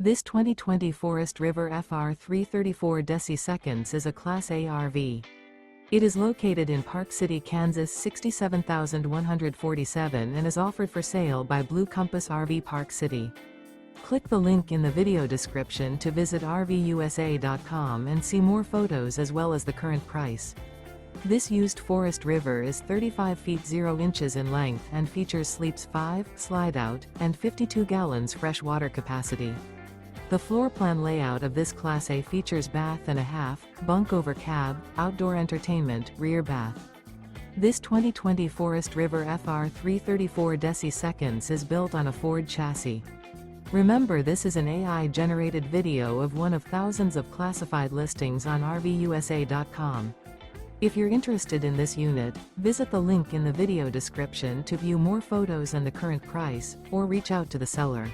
This 2020 Forest River FR3 34ds is a Class A RV. It is located in Park City, Kansas 67147 and is offered for sale by Blue Compass RV Park City. Click the link in the video description to visit RVUSA.com and see more photos as well as the current price. This used Forest River is 35 feet 0 inches in length and features sleeps 5, slide-out, and 52 gallons fresh water capacity. The floor plan layout of this Class A features bath and a half, bunk over cab, outdoor entertainment, rear bath. This 2020 Forest River FR3 34ds is built on a Ford chassis. Remember, this is an AI-generated video of one of thousands of classified listings on RVUSA.com. If you're interested in this unit, visit the link in the video description to view more photos and the current price, or reach out to the seller.